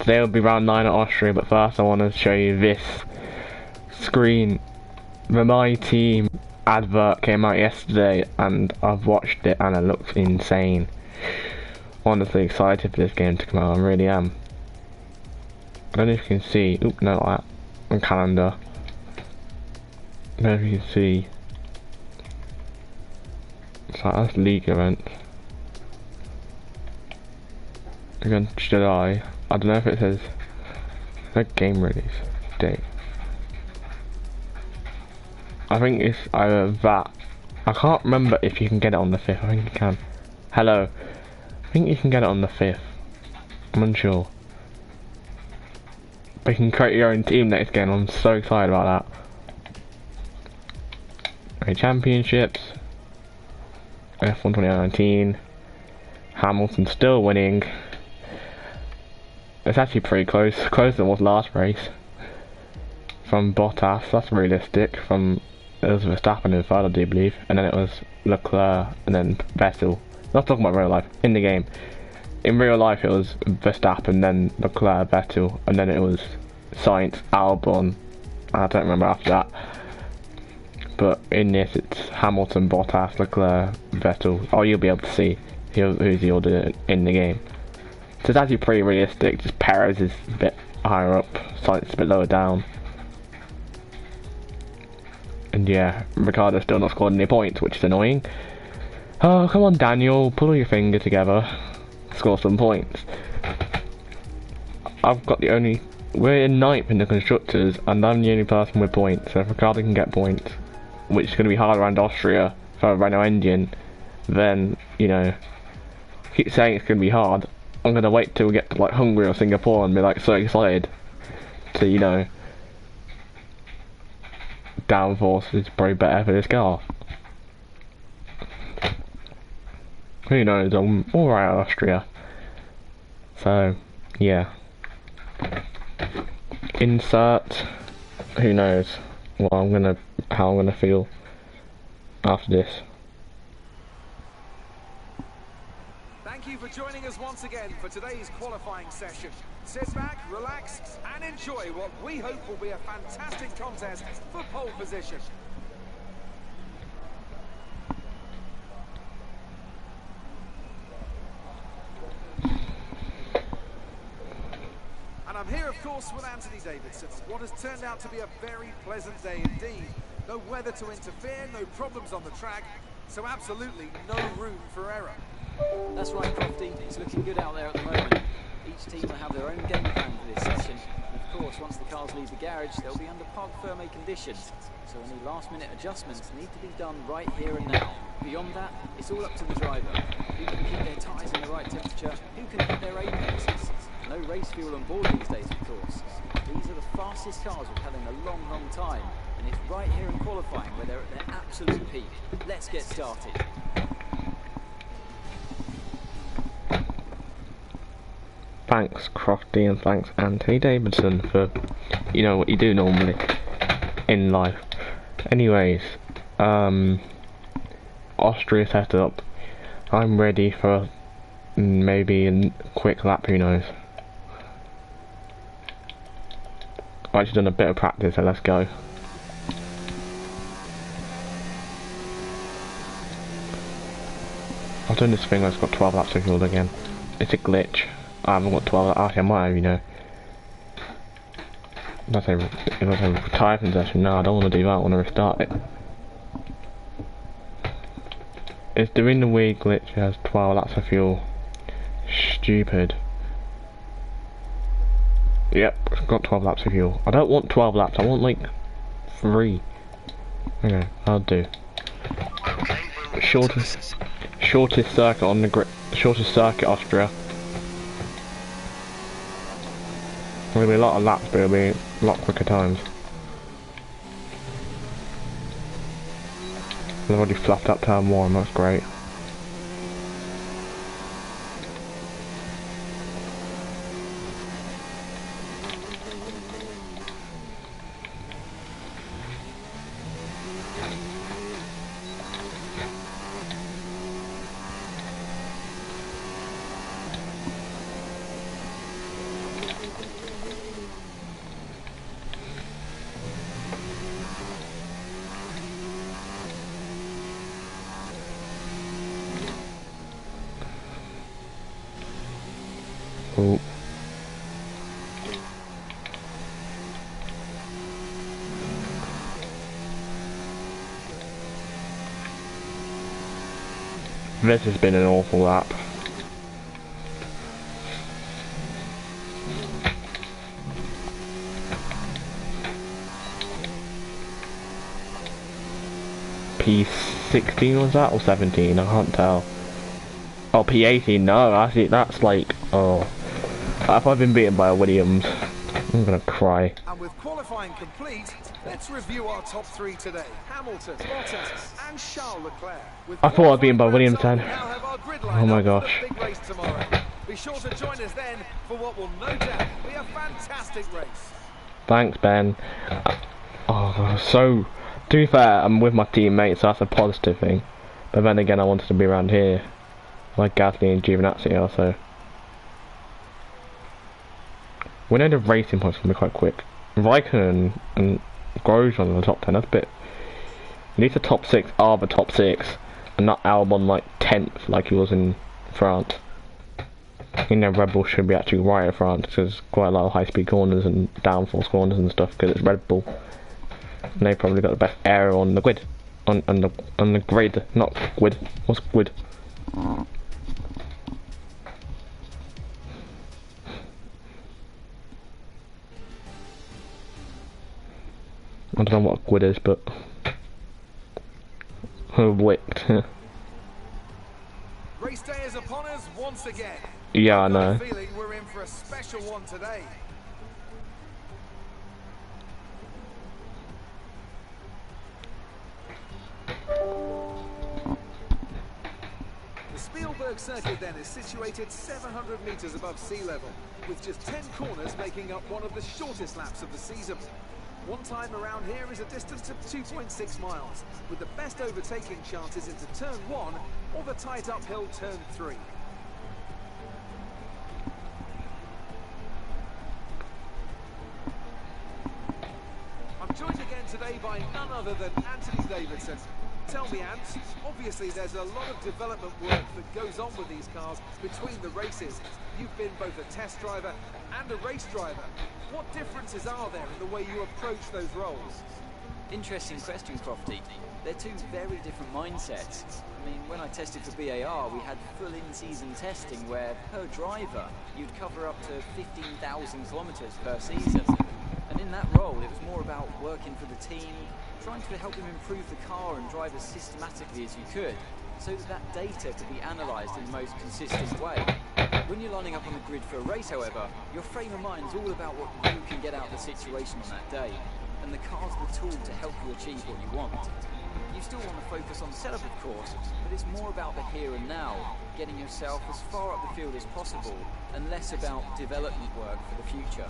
Today will be round 9 at Austria, but first I want to show you this screen. The My Team advert came out yesterday and I've watched it and it looks insane. Honestly excited for this game to come out, I really am. I don't know if you can see, oop, no, like that, on calendar. I don't know if you can see. It's like, that's league event. Against July. I don't know if it says no game release date. I think it's either that. I can't remember if you can get it on the 5th. I think you can. Hello. I think you can get it on the 5th. I'm unsure. But you can create your own team next game. I'm so excited about that. Okay, championships. F1 2019. Hamilton still winning. It's actually pretty close. Closer than was last race. From Bottas, that's realistic. From it was Verstappen in third, I do believe, and then it was Leclerc and then Vettel. Not talking about real life. In the game, in real life, it was Verstappen, then Leclerc, Vettel, and then it was Sainz, Albon. I don't remember after that. But in this, it's Hamilton, Bottas, Leclerc, Vettel. Oh, you'll be able to see who's the order in the game. So it's actually pretty realistic. Just Perez is a bit higher up, Sainz a bit lower down. And yeah, Ricciardo's still not scored any points, which is annoying. Oh, come on Daniel, pull your finger together. Score some points. We're in 9th in the Constructors, and I'm the only person with points. So if Ricciardo can get points, which is going to be hard around Austria for a Renault engine, then, you know, keep saying it's going to be hard. I'm going to wait till we get to like Hungary or Singapore and be like so excited to, you know, downforce is probably better for this car. Who knows, I'm alright at Austria. So, yeah. Insert, who knows how I'm gonna feel after this. Thank you for joining us once again for today's qualifying session. Sit back, relax, and enjoy what we hope will be a fantastic contest for pole position. And I'm here, of course, with Anthony Davidson. What has turned out to be a very pleasant day indeed. No weather to interfere, no problems on the track, so absolutely no room for error. That's right, Crofty. It's looking good out there at the moment. Each team will have their own game plan for this session. And of course, once the cars leave the garage, they'll be under parc fermé conditions. So any last-minute adjustments need to be done right here and now. Beyond that, it's all up to the driver. Who can keep their tyres in the right temperature? Who can hit their apexes? No race fuel on board these days, of course. These are the fastest cars we've had in a long, long time. And it's right here in qualifying where they're at their absolute peak. Let's get started. Thanks Crofty and thanks Anthony Davidson for, you know, what you do normally in life. Anyways, Austria set up. I'm ready for maybe a quick lap, who knows. I've actually done a bit of practice, so let's go. I've done this thing where it's got 12 laps of fuel again. It's a glitch. I haven't got 12 laps, actually I might have, you know. If I say retirement session, no, I don't want to do that, I want to restart it. It's doing the weird glitch, it has 12 laps of fuel. Stupid. Yep, it's got 12 laps of fuel. I don't want 12 laps, I want like 3. Okay, I'll do. Shortest circuit on the grid, shortest circuit Austria. There'll be a lot of laps, but it'll be a lot quicker times. I've already fluffed up turn 1, that's great. This has been an awful lap. P16 was that, or 17? I can't tell. Oh, P18, no, actually, that's like, oh. If I've been beaten by a Williams, I'm gonna cry. And with qualifying complete, let's review our top three today. Hamilton, Bottas, and Charles Leclerc. I thought I'd been by Williams then. Oh my gosh. Big race tomorrow. Be sure to join us then for what will no doubt be a fantastic race. Thanks, Ben. Oh, so, to be fair, I'm with my teammates, so that's a positive thing. But then again, I wanted to be around here. Like Gasly and Giovinazzi also. We know the racing points can be quite quick. Raikkonen and Grosjean in the top 10, that's a bit... At least the top 6 are the top 6, and not Albon like 10th like he was in France. You know, Red Bull should be actually right at France, because there's quite a lot of high speed corners and downforce corners and stuff, because it's Red Bull. And they probably got the best air on the grid. On the grid, not grid. What's grid? I don't know what grid is, but wicked. Race day is upon us once again. Yeah, I know. I've got a feeling we're in for a special one today. The Spielberg circuit then is situated 700 metres above sea level, with just 10 corners making up one of the shortest laps of the season. One time around here is a distance of 2.6 miles, with the best overtaking chances into turn 1 or the tight uphill turn 3. I'm joined again today by none other than Anthony Davidson. Tell me, Ant, obviously there's a lot of development work that goes on with these cars between the races. You've been both a test driver and a race driver. What differences are there in the way you approach those roles? Interesting question, Crofty. They're two very different mindsets. I mean, when I tested for BAR, we had full in-season testing where, per driver, you'd cover up to 15,000 kilometres per season. And in that role, it was more about working for the team, trying to help them improve the car and drive as systematically as you could, so that that data could be analysed in the most consistent way. When you're lining up on the grid for a race, however, your frame of mind is all about what you can get out of the situation on that day, and the car's the tool to help you achieve what you want. You still want to focus on setup, of course, but it's more about the here and now, getting yourself as far up the field as possible, and less about development work for the future.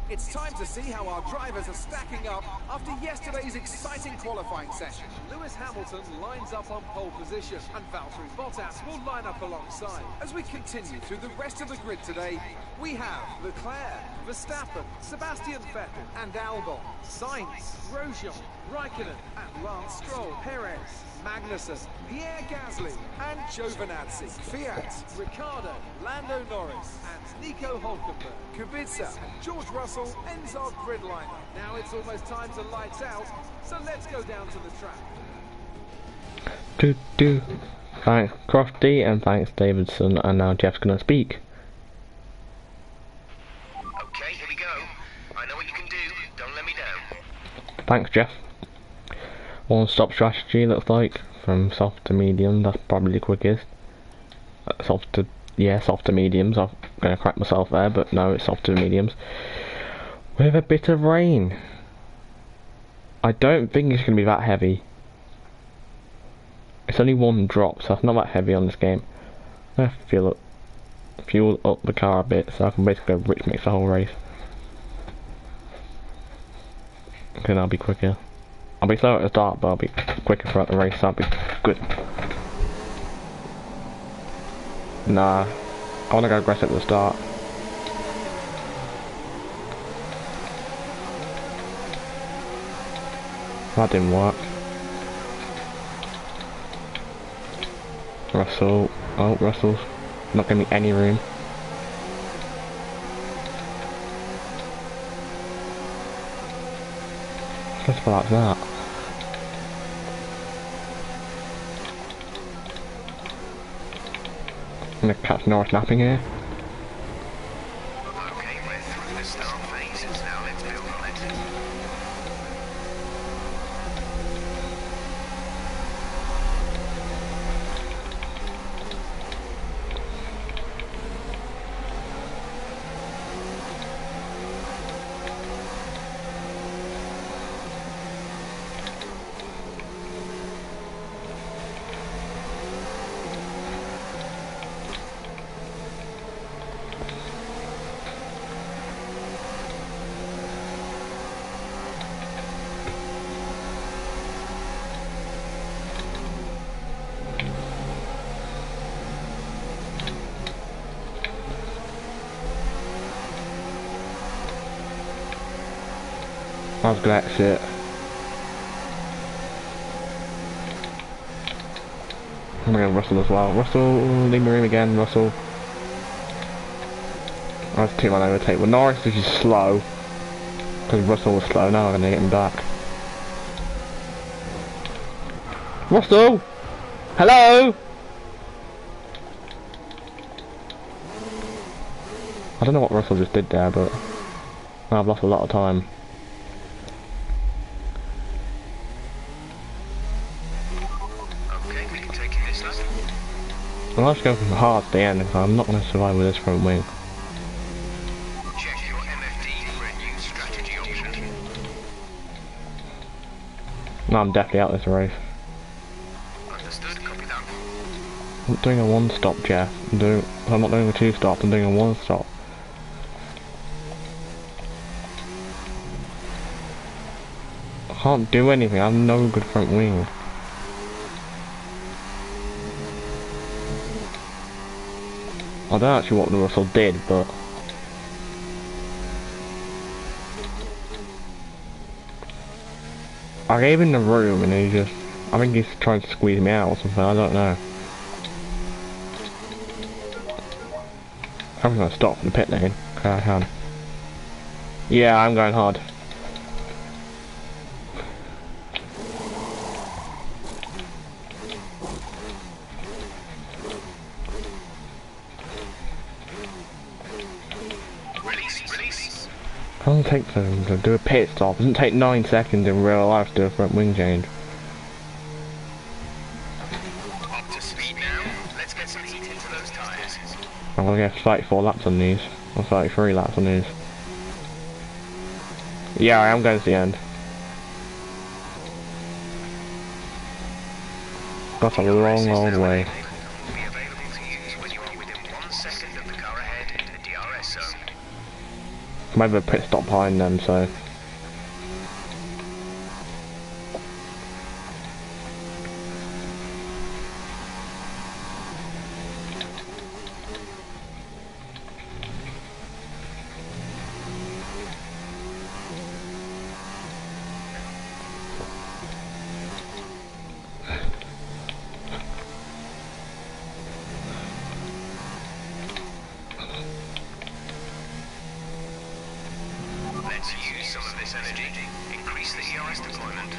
It's time to see how our drivers are stacking up after yesterday's exciting qualifying session. Lewis Hamilton lines up on pole position, and Valtteri Bottas will line up alongside. As we continue through the rest of the grid today, we have Leclerc, Verstappen, Sebastian Vettel and Albon, Sainz, Grosjean, Raikkonen and Lance Stroll, Perez, Magnussen, Pierre Gasly and Giovinazzi, Fiat, Ricciardo, Lando Norris and Nico Hülkenberg, Kubica and George Russell ends our grid lineup. Now it's almost time to lights out, so let's go down to the track. Thanks Crofty and thanks Davidson, and now Jeff's gonna speak. Okay, here we go. I know what you can do. Don't let me down. Thanks, Jeff. One-stop strategy looks like, from soft to medium. That's probably the quickest. Soft to mediums. I'm gonna crack myself there, but no, it's soft to mediums. With a bit of rain. I don't think it's gonna be that heavy. It's only one drop, so it's not that heavy on this game. I'm gonna fuel up the car a bit, so I can basically go rich mix the whole race. Okay, that'll be quicker. I'll be slow at the start, but I'll be quicker throughout the race, so that'll be good. Nah, I wanna go aggressive at the start. That didn't work. Russell, oh, Russell's not giving me any room. Let's like that. I'm gonna catch Norris napping here. Okay, we're through the start phase. Now let's build on it. That was a good exit. I'm gonna Russell as well. Russell, leave me room again, Russell. That's 2-man overtake. Well, Norris is just slow. Because Russell was slow, now I'm gonna get him back. Russell! Hello! I don't know what Russell just did there, but I've lost a lot of time. Okay, we can take this lap. I'll just go from hard to the end, because I'm not going to survive with this front wing. Check your MFD for a new strategy option. No, I'm definitely out of this race. Understood, copy that. I'm not doing a one-stop, Jeff. I'm not doing a two-stop, I'm doing a one-stop. I can't do anything, I have no good front wing. I don't know actually what the Russell did, but I gave him the room and he just, I think he's trying to squeeze me out or something, I don't know. I'm gonna stop in the pit lane, okay, I can. Yeah, I'm going hard. Release. How long does it take for them to do a pit stop? It doesn't take 9 seconds in real life to do a front wing change. Up to speed now. Let's get some heat into those tyres. I'm gonna get 34 laps on these, or 33 laps on these. Yeah, I am going to the end. Got a long old way. Will be available to use when you are within 1 second of the car ahead in the DRS zone. Maybe a pit stop behind them, so. Let's use some of this energy. Increase the ERS deployment.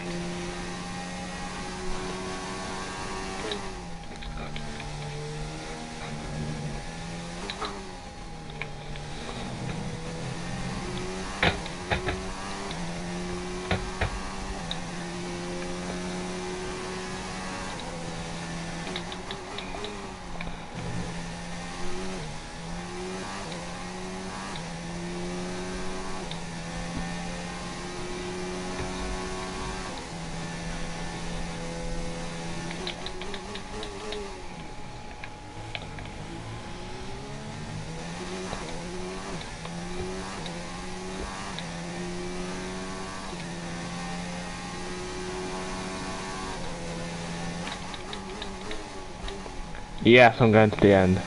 Yes, I'm going to the end.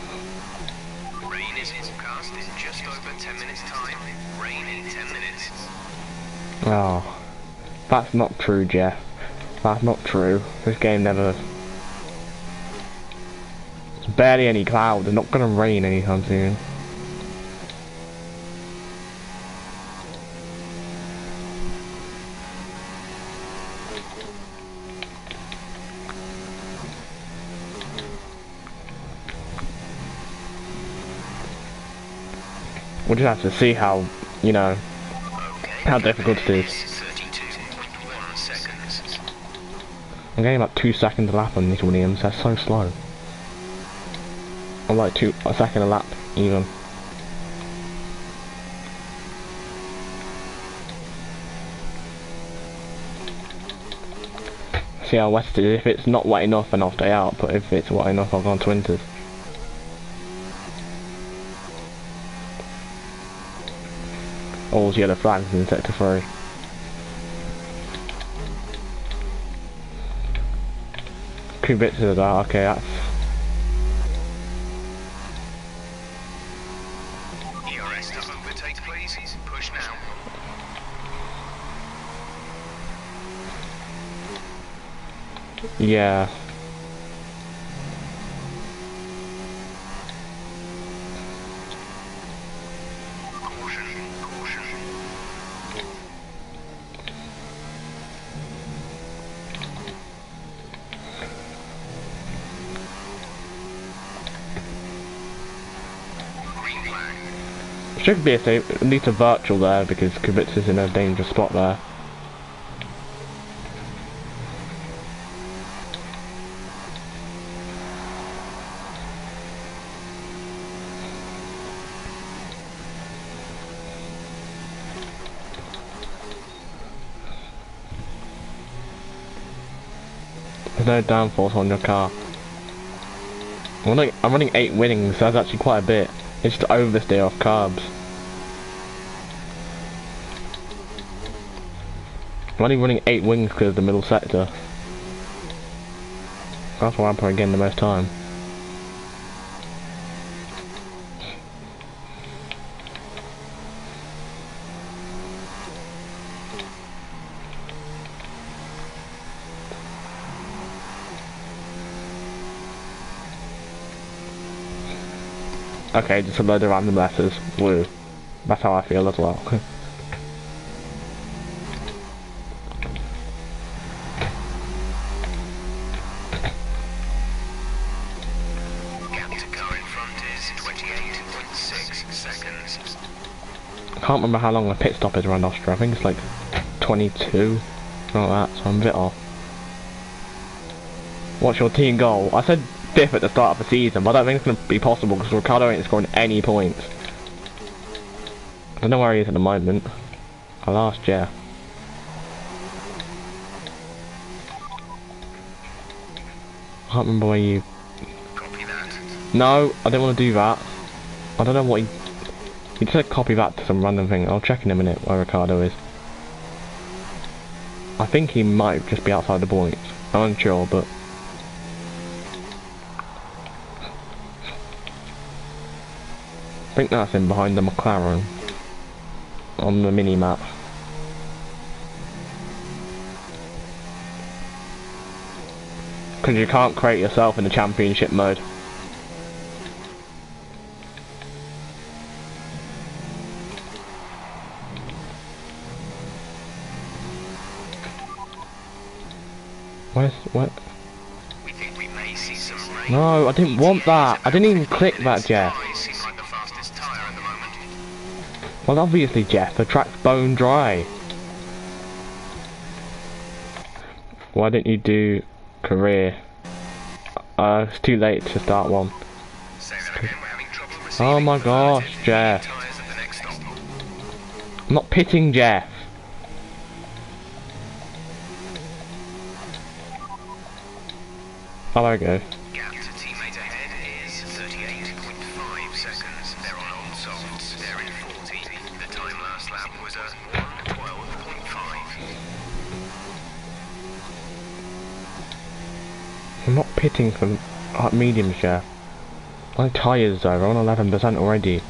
Rain is forecast in just over 10 minutes time. Rain in 10 minutes. Oh, that's not true, Jeff. That's not true. This game never. There's barely any cloud. It's not gonna rain anytime soon. We'll just have to see how, you know, how difficult it is. 32.1 seconds. I'm getting about 2 seconds a lap on these Williams, they're so slow. I'm like a second a lap, even. See how wet it is. If it's not wet enough, then I'll stay out, but if it's wet enough, I'll go on to winters. All the yellow flags in sector 3. Kubits of that, okay, that's... ERS to overtake, please. Push now. Yeah. Caution, caution. Green flag. Should be a safe, at least a virtual there, because Kubits is in a dangerous spot there. There's no downforce on your car. I'm running 8 winnings, so that's actually quite a bit. It's just oversteer off carbs. I'm only running 8 wings because of the middle sector. That's why I'm probably getting the most time. Okay, just a load of random letters. Woo. That's how I feel as well. Gap to car in front is 28.6 seconds. I can't remember how long the pit stop is around Austria. I think it's like 22. Something like that, so I'm a bit off. What's your team goal? I said 5th at the start of the season, but I don't think it's going to be possible because Ricciardo ain't scoring any points. I don't know where he is at the moment. I last year. I can't remember where you... Copy that. No, I didn't want to do that. I don't know what he... He just said copy that to some random thing. I'll check in a minute where Ricciardo is. I think he might just be outside the points. I'm unsure, but... I think that's him behind the McLaren on the mini map. Because you can't create yourself in the championship mode. What? We think we may see some rain. No, I didn't want that. I didn't even click that, Jeff. Seems like the fastest tyre at the moment. Well, obviously, Jeff, the track's bone dry. Why didn't you do career? It's too late to start one. Say that again, we're having trouble receiving Oh my gosh, alternative Jeff. tyres at the next stop. I'm not pitting Jeff. Oh, there we go. Gap to teammate ahead is 38.5 seconds. They're on old softs. They're in 40. The time last lap was a 1:12.5. I'm not pitting for mediums, Jeff. My tyres are on 11% already.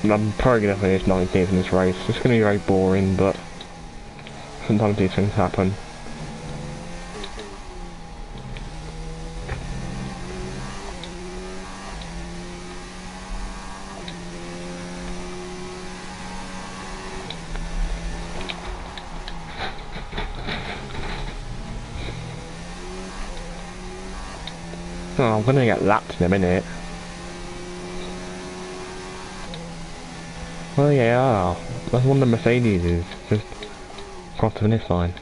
I'm probably going to finish 19th in this race. It's going to be very boring, but sometimes these things happen. Oh, I'm going to get lapped in a minute. Well, yeah, that's one of the Mercedes is just across the finish line.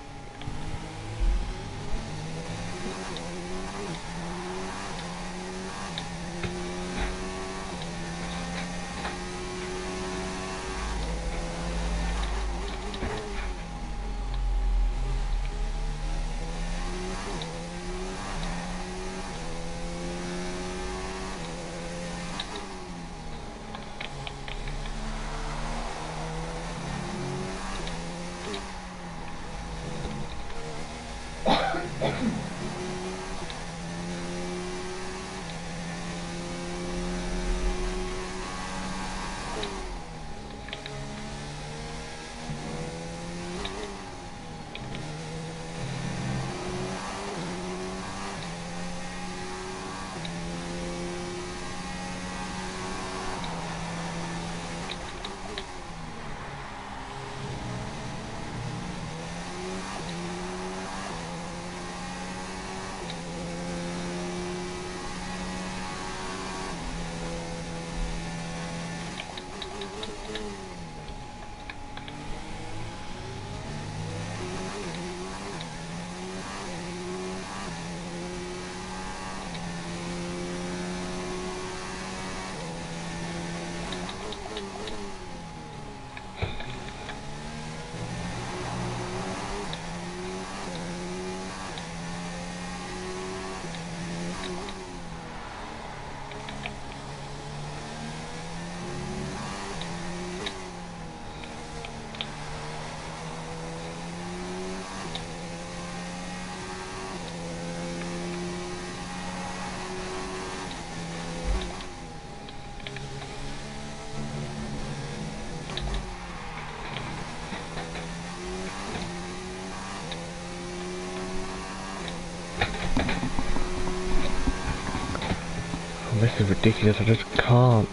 This is ridiculous, I just can't.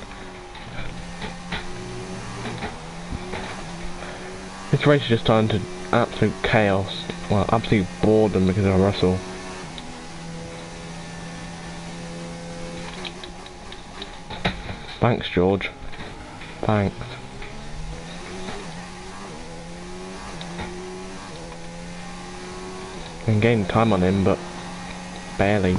This race is just turned to absolute chaos. Well, absolute boredom because of Russell. Thanks, George. Thanks. Been gaining time on him, but barely.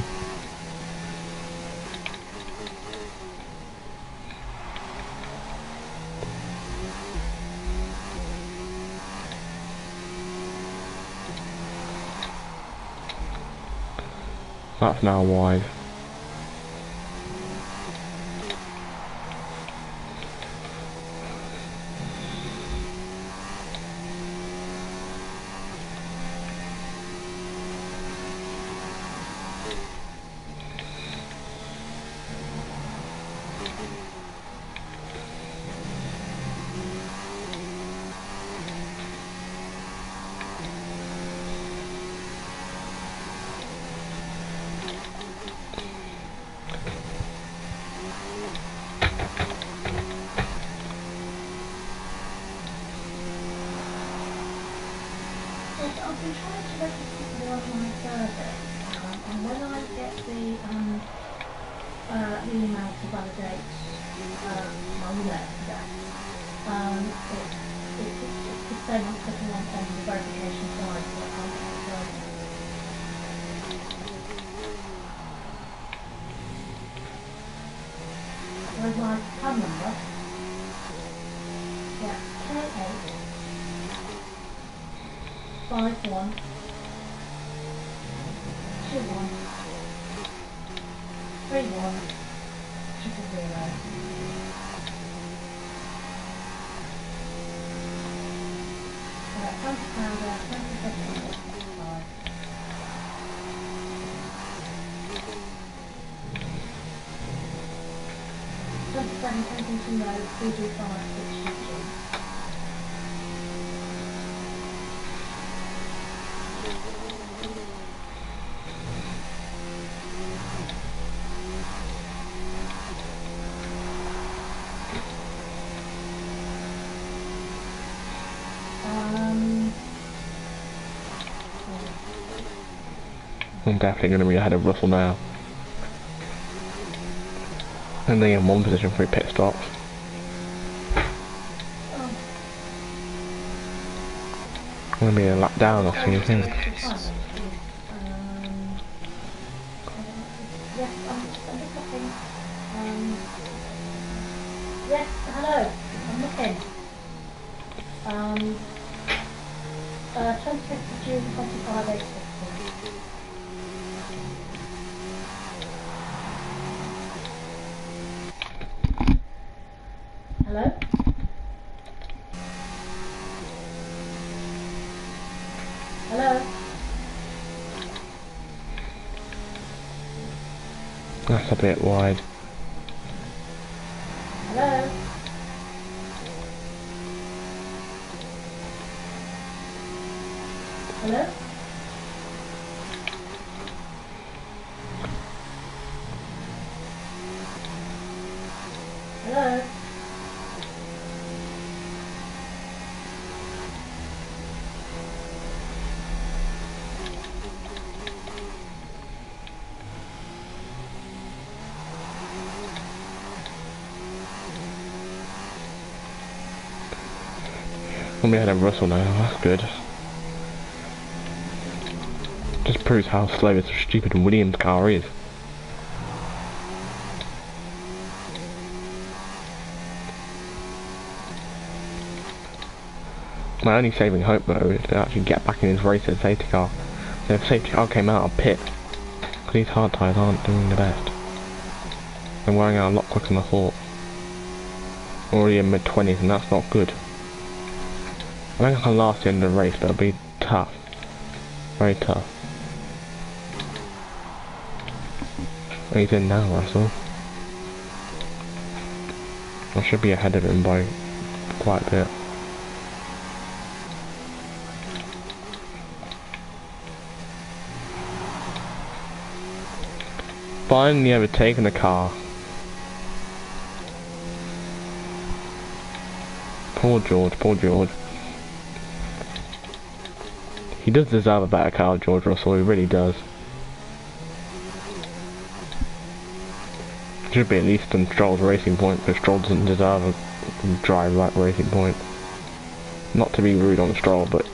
That's now wide. I've been trying to register for the online survey, and when I get the email to validate my email address, it's saying I'm clicking on the verification side, so I can't get it going. with my PUN number. Yeah, K8 51 21 31 000. £20, 27 5. 27 Kensington Road, BD5 6GG. I'm definitely going to be ahead of Russell now. And then in one position for pit stops. I'm going to be a lap down off you think. Yes, I'm just looking. Yes, hello, I'm looking. 25th of June, 25 860. Hello? Hello? That's a bit wide. Hello? Hello? Hello? I'm ahead of Russell now, that's good. Just proves how slow this stupid Williams car is. My only saving hope though is to actually get back in his race at the safety car. So if the safety car came out of pit, because these hard tyres aren't doing the best. I'm wearing out a lot quicker than I thought. Already in mid-20s and that's not good. I think I can last the end of the race, but it'll be tough. Very tough. He's in now, Russell. I should be ahead of him by quite a bit. Finally overtaken the car. Poor George, poor George. He does deserve a better car, George Russell, he really does. Should be at least on Stroll's racing point, because Stroll doesn't deserve a drive like racing point. Not to be rude on Stroll, but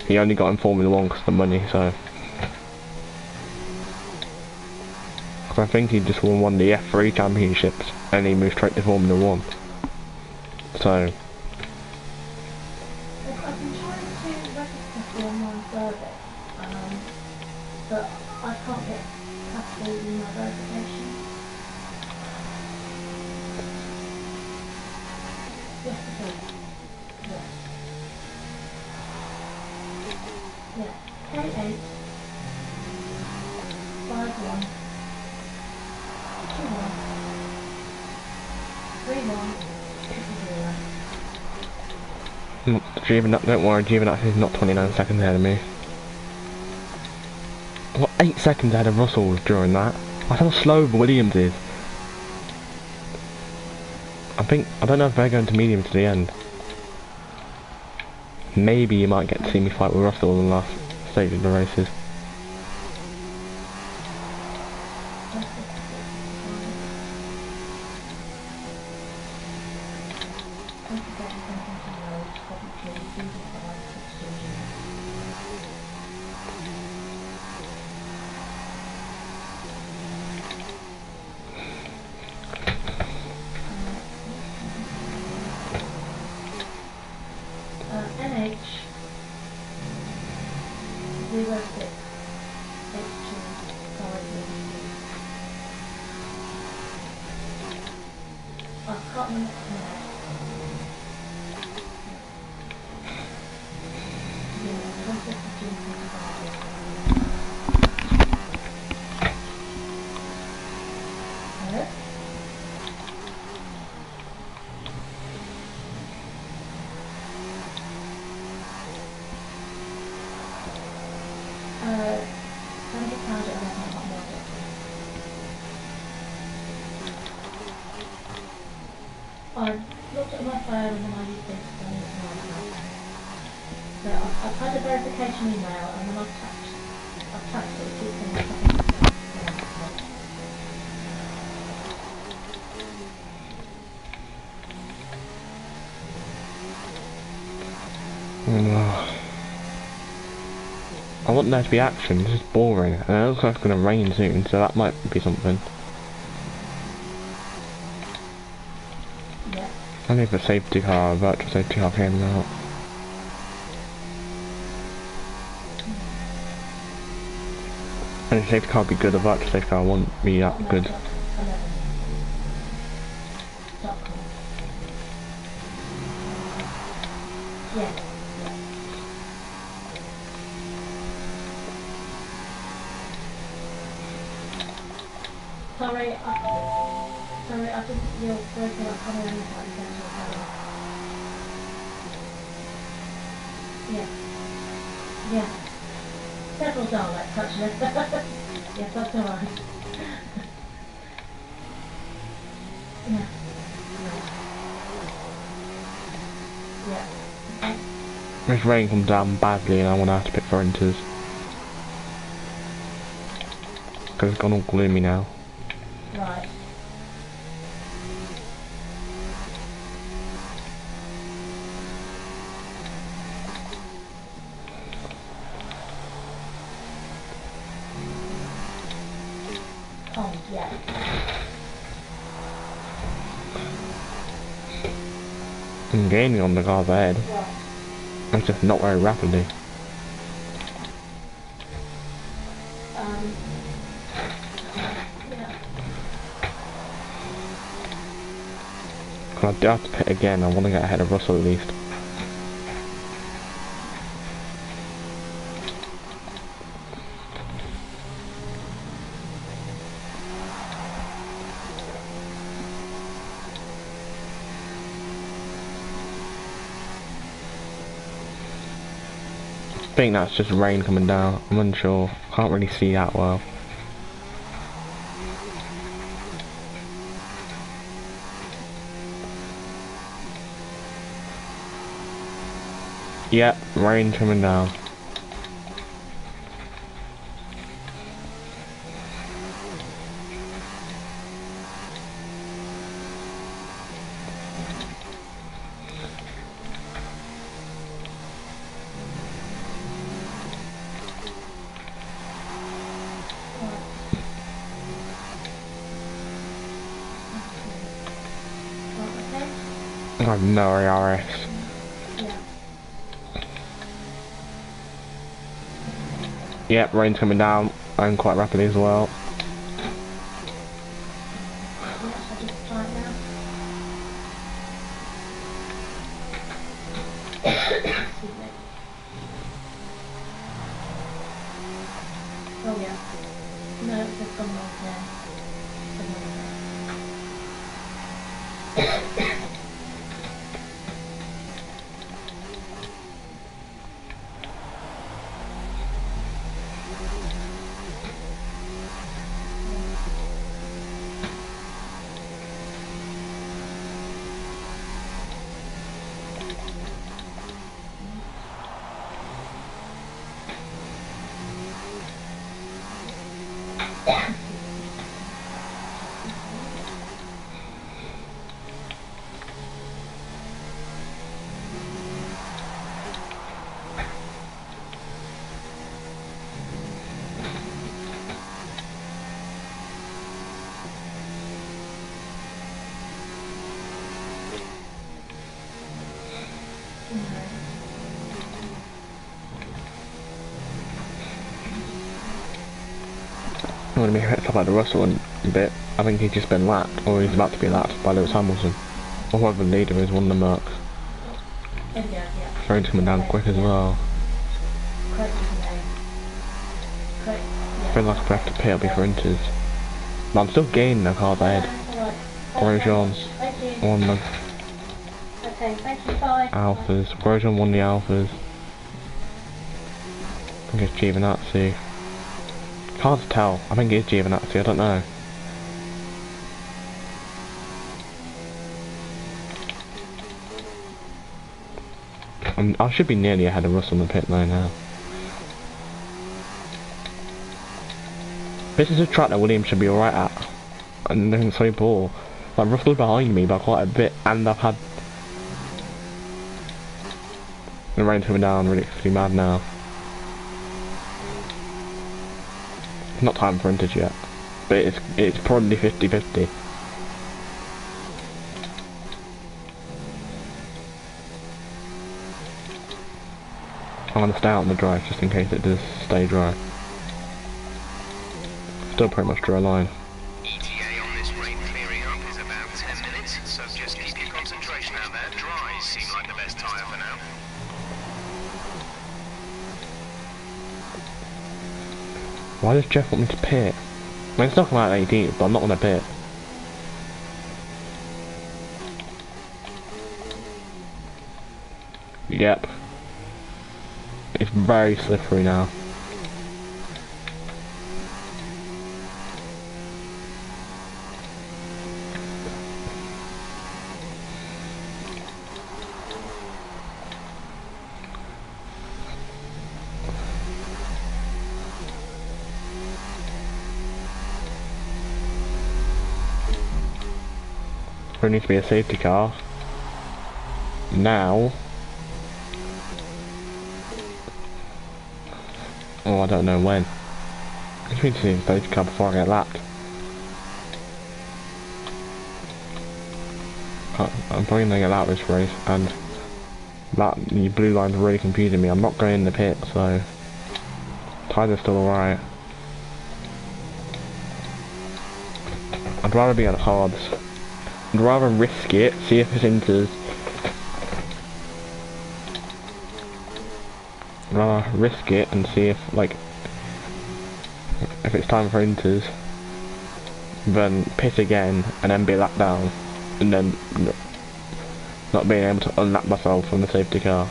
he only got in Formula 1 because of the money, so... I think he just won one of the F3 championships, and he moved straight to Formula 1. So... I've been trying to register the online service, but I can't get past the email verification. Yes, please. Yes. Yes. K8 51 21 31 000. Don't worry, Giovinazzi is not 29 seconds ahead of me. What, 8 seconds ahead of Russell during that? That's how slow Williams is. I don't know if they're going to medium to the end. Maybe you might get to see me fight with Russell in the last stage of the races. can't remember. Yeah, 152.5. Hello? £100 at 11 hot water. I looked at my phone and then I used this and it's not. So I've had a verification email and then I've tapped it, it's saying something. I want there to be action, this is boring, and it looks like it's going to rain soon, so that might be something. Yeah. I need the safety car, virtual safety car came out. And the safety car would be good, the virtual safety car won't be that good. Yeah. Sorry, I think you're breaking up coming in like that. Yeah. Yeah. Several dialects actually. Yes, that's alright. Yeah. Yeah. Okay. This rain comes down badly and I want to have to pick for enters. Because it's gone all gloomy now. Right. Oh, yeah. I'm gaining on the cars ahead. Yeah. It's just not very rapidly. Yeah. Because I do have to pit again, I want to get ahead of Russell at least. I think that's just rain coming down, I'm unsure, can't really see that well. Yep, rain coming down. I have no ARS. Yeah. Yep, rain's coming down, and quite rapidly as well. Yeah, I just try it now. Excuse me. Oh yeah. No, it's just gone wrong there. I'm going to be hit up by the Russell in a bit. I think he's just been lapped, or he's about to be lapped by Lewis Hamilton. Or whoever the leader is, one of the mercs. India, yeah. Throwing coming down quick as well. Correct his name. Correct, I yeah. feel like if I have to pay, it'll be for inters. But I'm still gaining the cars ahead. Alright. Grosjean's Thank you. won the Okay, thank you, bye. Alphas. Grosjean won the Alphas. I think it's Giovinazzi. Hard to tell. I think it's Giovinazzi, I don't know. I should be nearly ahead of Russell in the pit lane now. This is a track that Williams should be alright at. And they're so poor. Like, Russell's behind me by quite a bit, and I've had... The rain's coming down, ridiculously mad now. It's not time for vintage yet. But it's probably 50-50. I'm gonna stay out on the dry just in case it does stay dry. Still pretty much dry line. ETA on this rain clearing up is about 10 minutes, so just keep your concentration out there. Dries seem like the best tyre for now. Why does Jeff want me to pit? I mean, it's not come out 18th, but I'm not gonna pit. Yep. It's very slippery now. There needs to be a safety car. Now. Oh, I don't know when. I just need to see a safety car before I get lapped. I'm probably gonna get out of this race, and the blue line's really confusing me. I'm not going in the pit, so tyres are still alright. I'd rather be on hards. I'd rather risk it, see if it's inters. I'd rather risk it and see if, like, if it's time for inters, then pit again and then be lapped down, and then not being able to unlap myself from the safety car.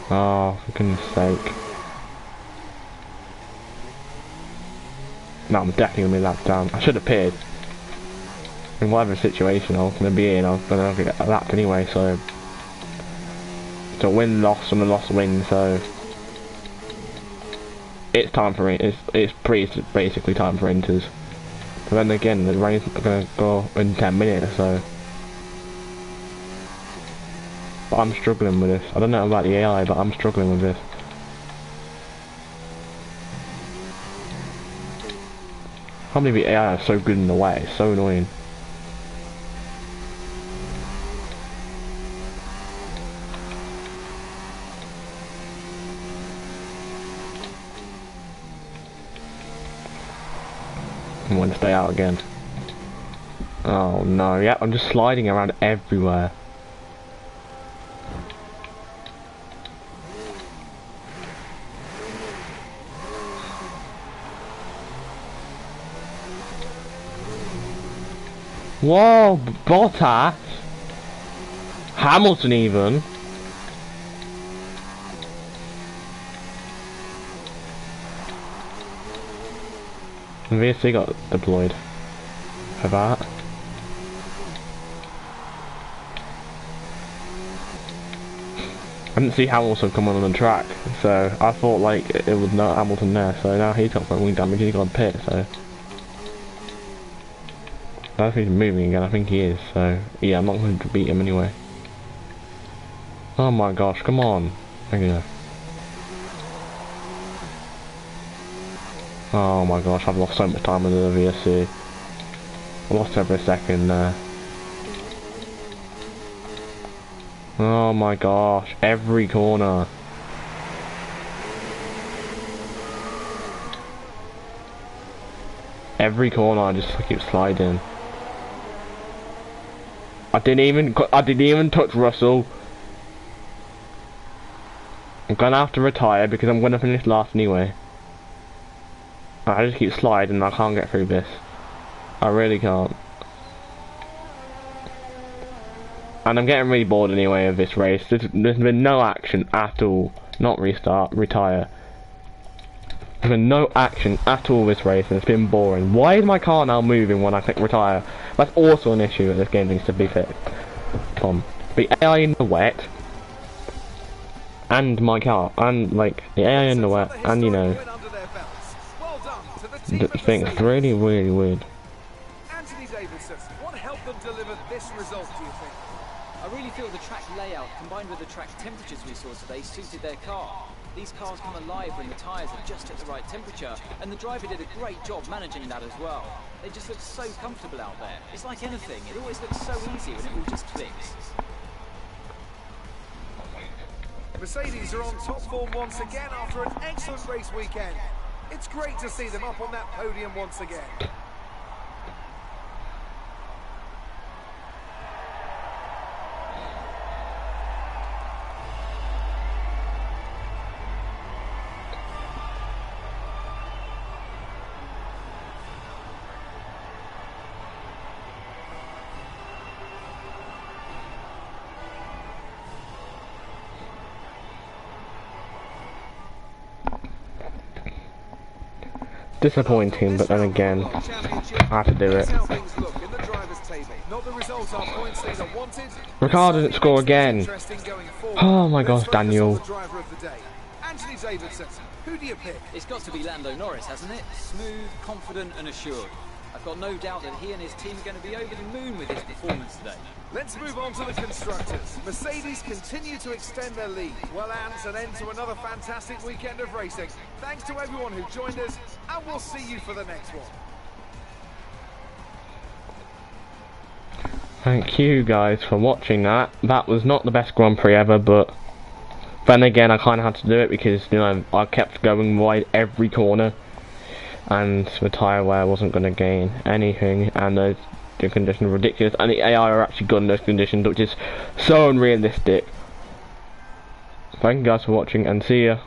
Oh, for goodness sake. No, I'm definitely going to be lapped down. I should have pitted. In whatever situation I was going to be in, I was going to get lapped anyway, so... It's a win-loss and a loss-win, so... It's time for it. It's basically time for inters. But then again, the rain's going to go in 10 minutes, so... But I'm struggling with this. I don't know about the AI, but I'm struggling with this. I can't believe the AI is so good in the way. It's so annoying. I'm going to stay out again. Oh no, yeah, I'm just sliding around everywhere. Whoa, Bottas! Hamilton even! And VSC got deployed for that. I didn't see Hamilton come on the track, so I thought like it was no Hamilton there, so now he's got front wing damage, he's got a pit, so... I don't know if he's moving again, I think he is, so yeah, I'm not going to beat him anyway. Oh my gosh, come on. There you go. Oh my gosh, I've lost so much time with the VSC. I lost every second there. Oh my gosh, every corner. every corner I just keep sliding. I didn't even touch Russell. I'm gonna have to retire because I'm gonna finish last anyway. I just keep sliding and I can't get through this. I really can't. And I'm getting really bored anyway of this race. There's been no action at all. Not restart, retire. There's been no action at all this race and it's been boring. Why is my car now moving when I click retire? That's also an issue that this game needs to be fixed. The AI in the wet. And my car. And like, the AI in the wet. And you know. The thing is really, really weird. Anthony Davidson, what helped them deliver this result, do you think? I really feel the track layout combined with the track temperatures we saw today suited their car. These cars come alive when the tyres are just at the right temperature, and the driver did a great job managing that as well. They just look so comfortable out there. It's like anything, it always looks so easy when it all just clicks. Mercedes are on top form once again after an excellent race weekend. It's great to see them up on that podium once again. Disappointing, but then again, I have to do it. Ricardo didn't score again. Oh my gosh, Daniel. Anthony Davidson, who do you pick? It's got to be Lando Norris, hasn't it? Smooth, confident and assured. I've got no doubt that he and his team are going to be over the moon with his performance today. Let's move on to the constructors. Mercedes continue to extend their lead. Well, Ants, an end to another fantastic weekend of racing. Thanks to everyone who joined us, and we'll see you for the next one. Thank you guys for watching that. That was not the best Grand Prix ever, but then again I kind of had to do it because, you know, I kept going wide every corner and the tyre wear wasn't going to gain anything, and the conditions were ridiculous, and the AI are actually good in those conditions, which is so unrealistic. Thank you guys for watching and see ya.